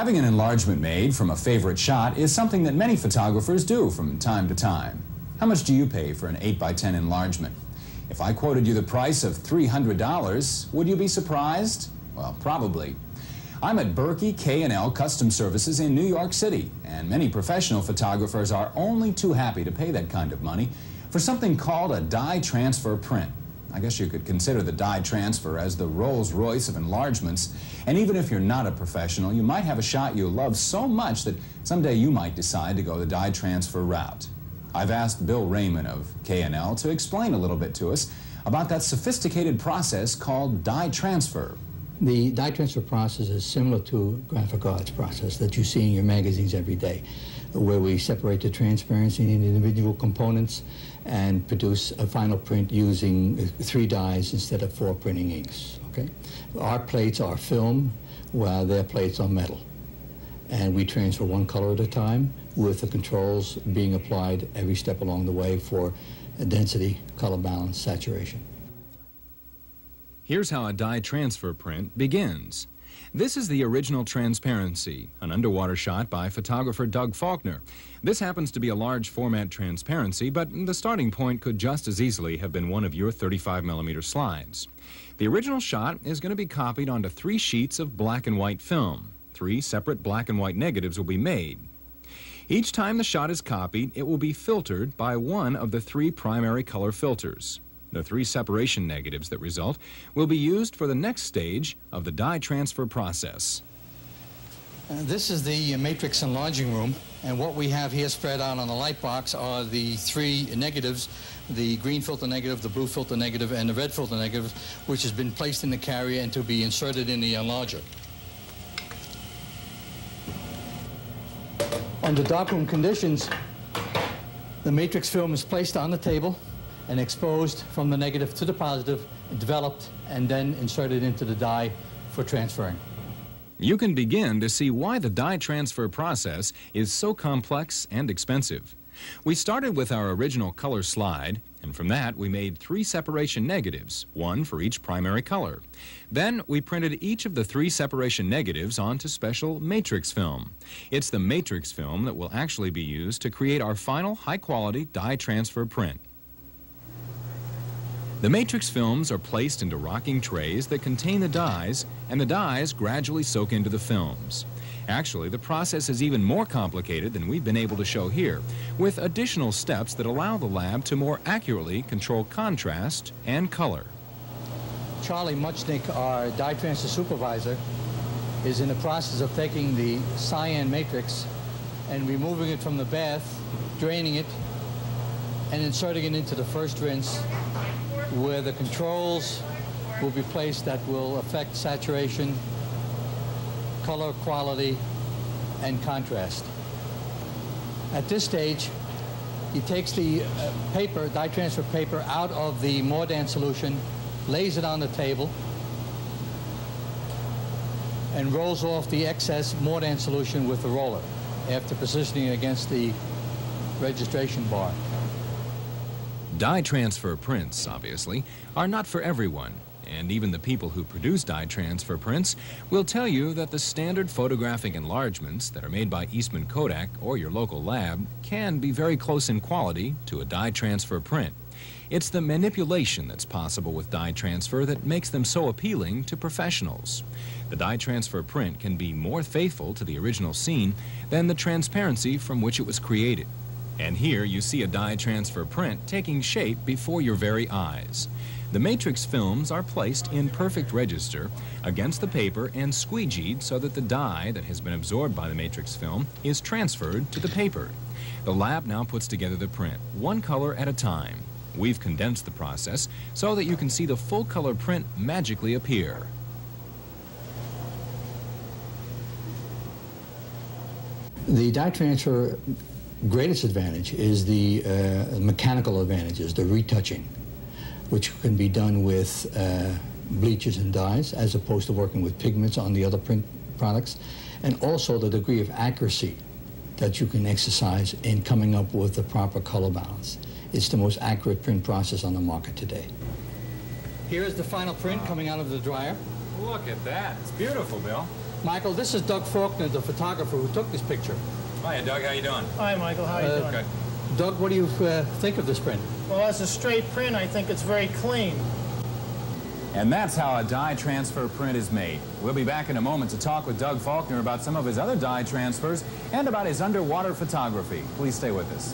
Having an enlargement made from a favorite shot is something that many photographers do from time to time. How much do you pay for an 8x10 enlargement? If I quoted you the price of $300, would you be surprised? Well, probably. I'm at Berkey K+L Custom Services in New York City, and many professional photographers are only too happy to pay that kind of money for something called a dye transfer print. I guess you could consider the dye transfer as the Rolls-Royce of enlargements, and even if you're not a professional, you might have a shot you love so much that someday you might decide to go the dye transfer route. I've asked Bill Reyman of K+L to explain a little bit to us about that sophisticated process called dye transfer. The dye transfer process is similar to graphic arts process that you see in your magazines every day, where we separate the transparency in individual components and produce a final print using 3 dyes instead of 4 printing inks. Okay? Our plates are film, while their plates are metal. And we transfer 1 color at a time, with the controls being applied every step along the way for density, color balance, saturation. Here's how a dye transfer print begins. This is the original Transparency, an underwater shot by photographer Doug Faulkner. This happens to be a large format transparency, but the starting point could just as easily have been one of your 35mm slides. The original shot is going to be copied onto 3 sheets of black and white film. 3 separate black and white negatives will be made. Each time the shot is copied, it will be filtered by one of the 3 primary color filters. The 3 separation negatives that result will be used for the next stage of the dye transfer process. This is the matrix enlarging room, and what we have here spread out on the light box are the 3 negatives, the green filter negative, the blue filter negative, and the red filter negative, which has been placed in the carrier and to be inserted in the enlarger. Under darkroom conditions, the matrix film is placed on the table and exposed from the negative to the positive, developed, and then inserted into the dye for transferring. You can begin to see why the dye transfer process is so complex and expensive. We started with our original color slide, and from that we made 3 separation negatives, 1 for each primary color. Then we printed each of the 3 separation negatives onto special matrix film. It's the matrix film that will actually be used to create our final high-quality dye transfer print. The matrix films are placed into rocking trays that contain the dyes, and the dyes gradually soak into the films. Actually, the process is even more complicated than we've been able to show here, with additional steps that allow the lab to more accurately control contrast and color. Charlie Muchnick, our dye transfer supervisor, is in the process of taking the cyan matrix and removing it from the bath, draining it, and inserting it into the first rinse, where the controls will be placed that will affect saturation, color quality, and contrast. At this stage, he takes the paper, dye transfer paper, out of the Mordant solution, lays it on the table, and rolls off the excess Mordant solution with the roller after positioning it against the registration bar. Dye transfer prints, obviously, are not for everyone, and even the people who produce dye transfer prints will tell you that the standard photographic enlargements that are made by Eastman Kodak or your local lab can be very close in quality to a dye transfer print. It's the manipulation that's possible with dye transfer that makes them so appealing to professionals. The dye transfer print can be more faithful to the original scene than the transparency from which it was created. And here you see a dye transfer print taking shape before your very eyes. The matrix films are placed in perfect register against the paper and squeegeed so that the dye that has been absorbed by the matrix film is transferred to the paper. The lab now puts together the print, 1 color at a time. We've condensed the process so that you can see the full color print magically appear. The dye transfer greatest advantage is the mechanical advantages, the retouching, which can be done with bleaches and dyes as opposed to working with pigments on the other print products, and also the degree of accuracy that you can exercise in coming up with the proper color balance. It's the most accurate print process on the market today. Here is the final print coming out of the dryer. Look at that. It's beautiful, Bill. Michael, this is Doug Faulkner, the photographer who took this picture. Hiya, Doug. How you doing? Hi, Michael. How are you doing? Good. Doug, what do you think of this print? Well, as a straight print, I think it's very clean. And that's how a dye transfer print is made. We'll be back in a moment to talk with Doug Faulkner about some of his other dye transfers and about his underwater photography. Please stay with us.